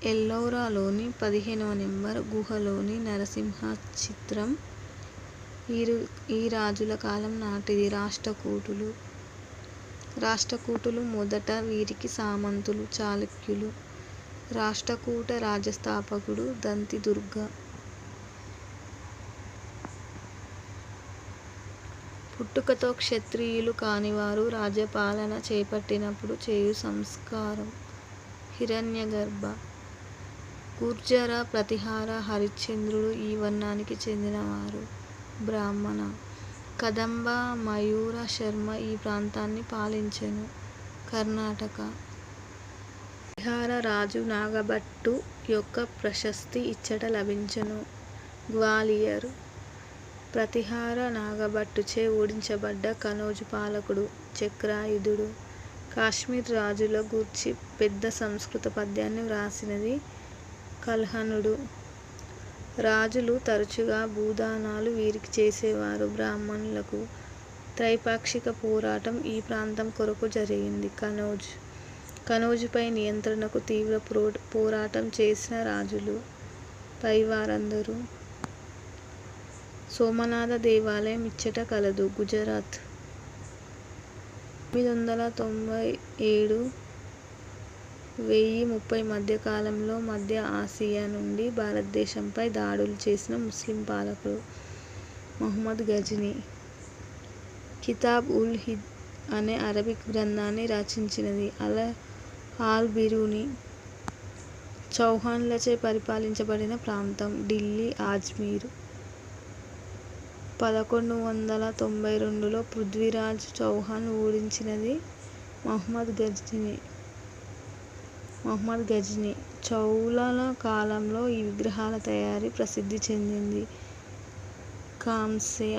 ఎల్లోరాలోని 15వ నెంబర్ గుహలోని నరసింహ చిత్రం ఈ రాజుల కాలం నాటిది. రాష్ట్రకూటులు మొదట, వీరికి సామంతులు, చాళుక్యులు. రాష్ట్రకూట రాజ్యస్థాపకుడు దంతి దుర్గ. పుట్టుకతో క్షత్రియులు కానివారు రాజ్యపాలన చేపట్టినప్పుడు చేయు సంస్కారం. హిరణ్యగర్భ, గుర్జర, ప్రతిహార, హరిశ్చంద్రుడు ఈ వర్ణానికి చెందినవారు. బ్రాహ్మణ, కదంబ, మయూర శర్మ ఈ ప్రాంతాన్ని పాలించెను. కర్ణాటక, ప్రతిహార రాజు నాగభట్టు యొక్క ప్రశస్తి ఇచ్చట లభించును. గ్వాలియర్, ప్రతిహార నాగభట్టుచే ఓడించబడ్డ కనౌజు పాలకుడు చక్రాయుధుడు. కాశ్మీర్ రాజుల గూర్చి పెద్ద సంస్కృత పద్యాన్ని వ్రాసినది కల్హణుడు. రాజులు తరచుగా భూదానాలు వీరికి చేసేవారు. బ్రాహ్మణులకు త్రైపాక్షిక పోరాటం ఈ ప్రాంతం కొరకు జరిగింది. కనౌజుపై నియంత్రణకు తీవ్ర పోరాటం చేసిన రాజులు పైవారందరూ. సోమనాథ దేవాలయం ఇచ్చట కలదు. గుజరాత్, 997–1030 మధ్యకాలంలో మధ్య ఆసియా నుండి భారతదేశంపై దాడులు చేసిన ముస్లిం పాలకుడు మహమ్మద్ గజనీ. కితాబ్ ఉల్ హింద్ అనే అరబిక్ గ్రంథాన్ని రచించినది అల్ బిరూని. చౌహాన్లచే పరిపాలించబడిన ప్రాంతం ఢిల్లీ, అజ్మీర్. 1192లో పృథ్వీరాజ్ చౌహాన్ ఓడించినది మహమ్మద్ గజనీ. చౌళల కాలంలో ఈ విగ్రహాల తయారీ ప్రసిద్ధి చెందింది. కాంస్య,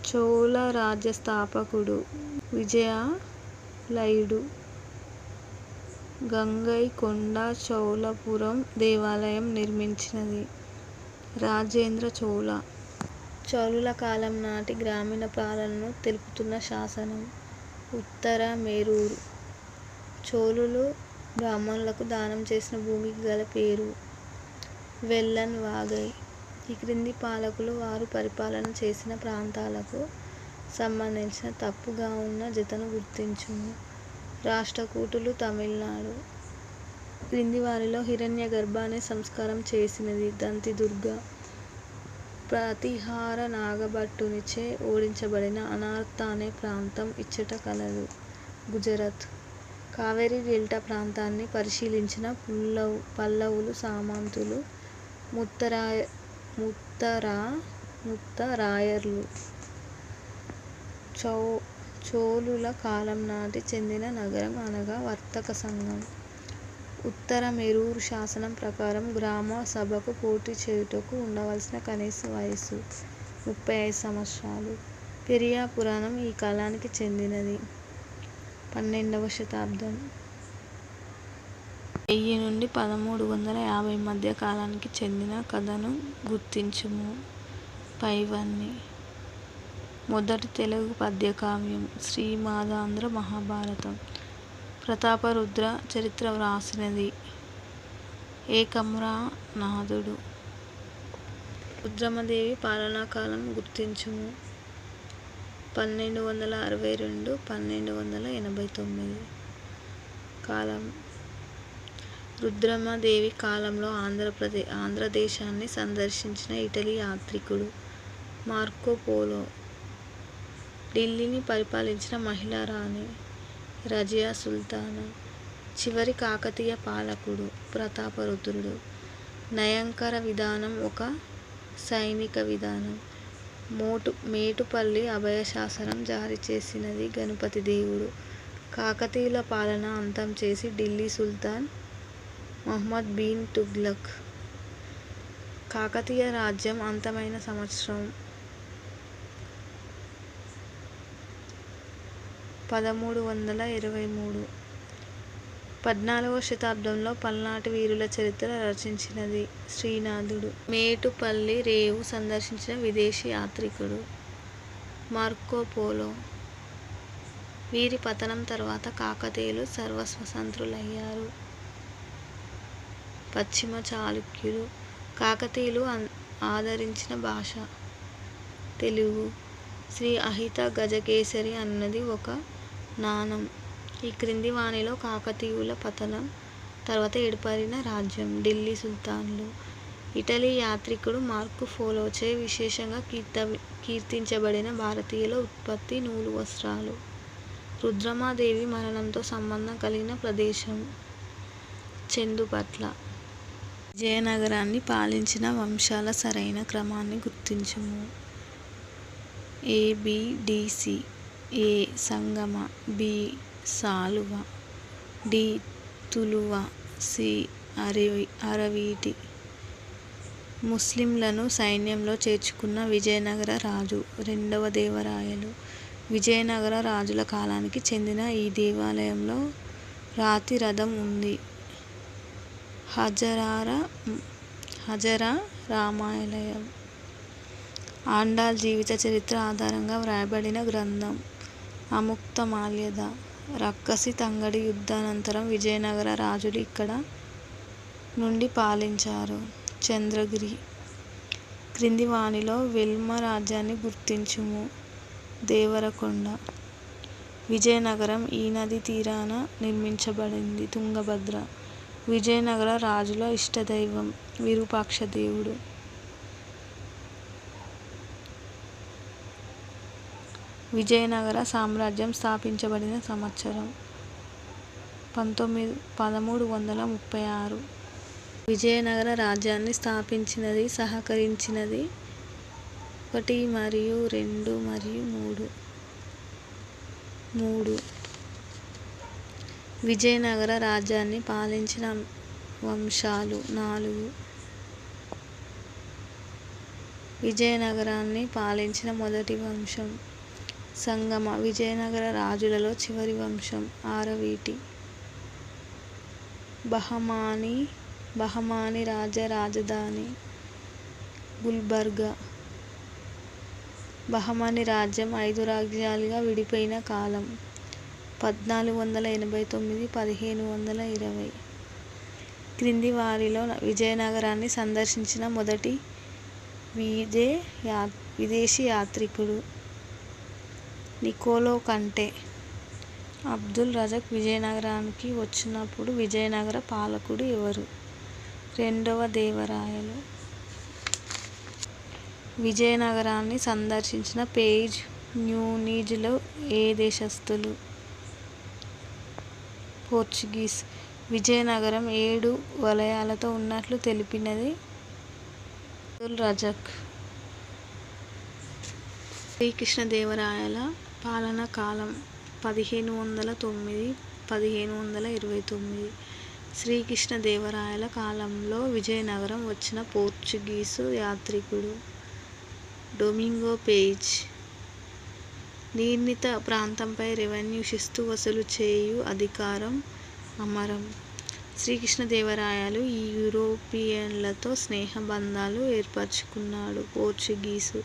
చోళ రాజ్య స్థాపకుడు విజయాలయుడు. గంగైకొండ చౌళపురం దేవాలయం నిర్మించినది రాజేంద్ర చోళ. చోళుల కాలం నాటి గ్రామీణ పాలనను తెలుపుతున్న శాసనం. ఉత్తర మేరూరు, చోళులు బ్రాహ్మణులకు దానం చేసిన భూమికి గల పేరు. వెల్లన్ వాగై. ఈ క్రింది పాలకులు వారు పరిపాలన చేసిన ప్రాంతాలకు సంబంధించిన తప్పుగా ఉన్న జతను గుర్తించుము. రాష్ట్రకూటులు తమిళనాడు. క్రింది వారిలో హిరణ్యగర్భ అనే సంస్కారం చేసినది దంతి దుర్గ. ప్రతిహార నాగభట్టునిచే ఓడించబడిన అనార్త అనే ప్రాంతం ఇచ్చట కలదు. గుజరాత్, కావేరీ డెల్టా ప్రాంతాన్ని పరిశీలించిన పల్లవులు, సామంతులు, ముత్తరాయర్లు. చోళుల కాలం నాటి చెందిన నగరం అనగా వర్తక సంఘం. ఉత్తర మేరూరు శాసనం ప్రకారం గ్రామ సభకు పోటీ చేయుటకు ఉండవలసిన కనీస వయస్సు 35 సంవత్సరాలు. పెరియా పురాణం ఈ కాలానికి చెందినది. 12వ శతాబ్దం. 1000 నుండి 1350 మధ్య కాలానికి చెందిన కథను గుర్తించుము. పైవన్నీ. మొదటి తెలుగు పద్యకావ్యం శ్రీమదాంధ్ర మహాభారతం. ప్రతాపరుద్ర చరిత్ర వ్రాసినది ఏకమ్రానాథుడు. రుద్రమదేవి పాలనాకాలం గుర్తించుము. 1262–1289 కాలం. రుద్రమదేవి కాలంలో ఆంధ్రదేశాన్ని సందర్శించిన ఇటలీ యాత్రికుడు మార్కోపోలో. ఢిల్లీని పరిపాలించిన మహిళా రాణి రజియా సుల్తానా. చివరి కాకతీయ పాలకుడు ప్రతాపరుద్రుడు. నయంకర విధానం ఒక సైనిక విధానం. మేటుపల్లి అభయశాసనం జారీ చేసినది గణపతి దేవుడు. కాకతీయుల పాలన అంతం చేసి ఢిల్లీ సుల్తాన్ మహమ్మద్ బిన్ తుగ్లక్. కాకతీయ రాజ్యం అంతమైన సంవత్సరం 1323. 14వ శతాబ్దంలో పల్నాటి వీరుల చరిత్ర రచించినది శ్రీనాథుడు. మేటుపల్లి రేవు సందర్శించిన విదేశీ యాత్రికుడు మార్కోపోలో. వీరి పతనం తరువాత కాకతీయులు సర్వస్వతంత్రులయ్యారు. పశ్చిమ చాళుక్యులు. కాకతీయులు ఆదరించిన భాష తెలుగు. శ్రీ అహిత గజకేసరి అన్నది ఒక నాణం. ఈ క్రింది వానిలో కాకతీయుల పతనం తర్వాత ఏర్పడిన రాజ్యం. ఢిల్లీ సుల్తాన్లు. ఇటలీ యాత్రికుడు మార్కో పోలోచే విశేషంగా కీర్తించబడిన భారతీయుల ఉత్పత్తి నూలు వస్త్రాలు. రుద్రమాదేవి మరణంతో సంబంధం కలిగిన ప్రదేశం చందుపట్ల. విజయనగరాన్ని పాలించిన వంశాల సరైన క్రమాన్ని గుర్తించుము. ABDC. A. Sangama. B. Saluva. D. Tuluva. C. అరవీటి. ముస్లింలను సైన్యంలో చేర్చుకున్న విజయనగర రాజు రెండవ దేవరాయలు. విజయనగర రాజుల కాలానికి చెందిన ఈ దేవాలయంలో రాతి రథం ఉంది. హజరా రామాలయం. ఆండాళ్ జీవిత చరిత్ర ఆధారంగా వ్రాయబడిన గ్రంథం. అముక్తమాల్యద. రక్కసి తంగడి యుద్ధానంతరం విజయనగర రాజులు ఇక్కడ నుండి పాలించారు. చంద్రగిరి. క్రింది వానిలో వెల్మ రాజ్యాన్ని గుర్తించుము. దేవరకొండ. విజయనగరం ఈ నది తీరాన నిర్మించబడింది. తుంగభద్ర. విజయనగర రాజుల ఇష్టదైవం విరూపాక్ష దేవుడు. విజయనగర సామ్రాజ్యం స్థాపించబడిన సంవత్సరం 1336. విజయనగర రాజ్యాన్ని స్థాపించినది సహకరించినది 1 మరియు 2 మరియు 3. విజయనగర రాజ్యాన్ని పాలించిన వంశాలు 4. విజయనగరాన్ని పాలించిన మొదటి వంశం సంగమ. విజయనగర రాజులలో చివరి వంశం ఆరవీటి. బహమాని రాజధాని గుల్బర్గా. బహమాని రాజ్యం 5 రాజ్యాలుగా విడిపోయిన కాలం 1489-1520. క్రింది వారిలో విజయనగరాన్ని సందర్శించిన మొదటి విదేశీ యాత్రికుడు నికోలో కంటే. అబ్దుల్ రజాక్ విజయనగరానికి వచ్చినప్పుడు విజయనగర పాలకుడు ఎవరు? రెండవ దేవరాయలు. విజయనగరాన్ని సందర్శించిన పేజ్ న్యూనీజ్లో ఏ దేశస్థులు? పోర్చుగీస్. విజయనగరం 7 వలయాలతో ఉన్నట్లు తెలిపినది అబ్దుల్ రజాక్. శ్రీకృష్ణదేవరాయల పాలనా కాలం 1509-1529. శ్రీకృష్ణదేవరాయల కాలంలో విజయనగరం వచ్చిన పోర్చుగీసు యాత్రికుడు డొమింగో పేజ్. నిర్ణీత ప్రాంతంపై రెవెన్యూ శిస్తు వసూలు చేయు అధికారం అమరం. శ్రీకృష్ణదేవరాయలు ఈ యూరోపియన్లతో స్నేహబంధాలు ఏర్పరచుకున్నాడు. పోర్చుగీసు.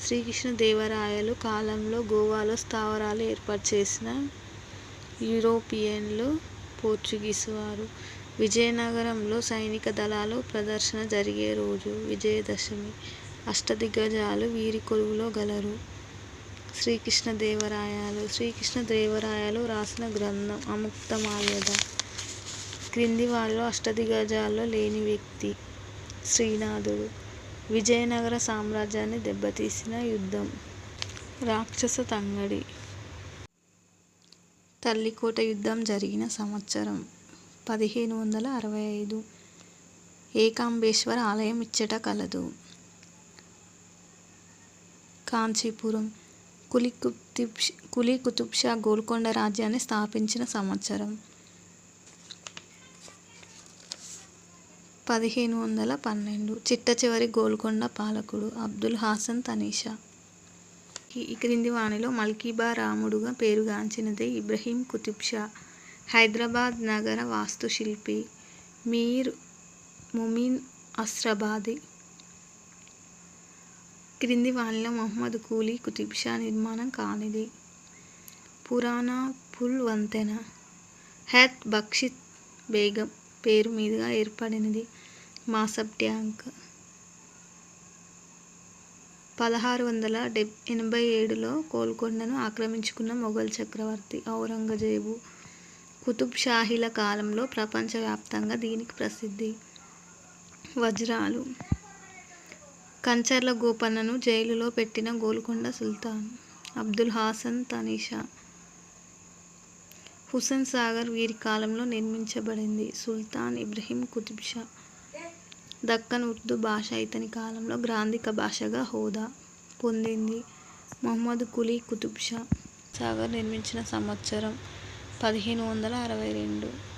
శ్రీకృష్ణదేవరాయలు కాలంలో గోవాలో స్థావరాలు ఏర్పాటు చేసిన యూరోపియన్లు పోర్చుగీసు వారు. విజయనగరంలో సైనిక దళాలు ప్రదర్శన జరిగే రోజు విజయదశమి. అష్టదిగ్గజాలు వీరి కొలువులో గలరు. శ్రీకృష్ణదేవరాయలు రాసిన గ్రంథం అముక్తమాల్యద. క్రింది వారిలో అష్టదిగ్గజాల్లో లేని వ్యక్తి? శ్రీనాథుడు. విజయనగర సామ్రాజ్యాన్ని దెబ్బతీసిన యుద్ధం రాక్షస తంగడి. తల్లికోట యుద్ధం జరిగిన సంవత్సరం 1565. ఏకాంబేశ్వర ఆలయం ఇచ్చట కలదు. కాంచీపురం. కులీ కుతుబ్ షా గోల్కొండ రాజ్యాన్ని స్థాపించిన సంవత్సరం 1512. చిట్టచివరి గోల్కొండ పాలకుడు అబుల్ హాసన్ తానీషా. ఈ క్రింది వానిలో మల్కీబా రాముడుగా పేరుగాంచినది ఇబ్రహీం కుతుబ్ షా. హైదరాబాద్ నగర వాస్తుశిల్పి మీర్ ముమిన్ అస్రాబాది. క్రింది వానిలో మహమ్మద్ కూలీ కుతుబ్ షా నిర్మాణం కానిది? పురాణా పుల్ వంతెన. హెత్ బక్షిత్ బేగం. పేరు మీదుగా ఏర్పడినది. మాసబ్ ట్యాంక్ 1687లో గోల్కొండను ఆక్రమించుకున్న మొఘల్ చక్రవర్తి ఔరంగజేబు, కుతుబ్ షాహీల కాలంలో ప్రపంచవ్యాప్తంగా దీనికి ప్రసిద్ధి. వజ్రాలు కంచర్ల గోపన్నను జైలులో పెట్టిన గోల్కొండ సుల్తాన్ అబ్దుల్ హాసన్ తానీషా. హుస్సేన్ సాగర్ వీరి కాలంలో నిర్మించబడింది. సుల్తాన్ ఇబ్రహీం కుతుబ్ షా. దక్కన్ ఉర్దూ భాష ఇతని కాలంలో గ్రాంధిక భాషగా హోదా పొందింది. మహమ్మద్ కులీ కుతుబ్ షా. సాగర్ నిర్మించిన సంవత్సరం 1562.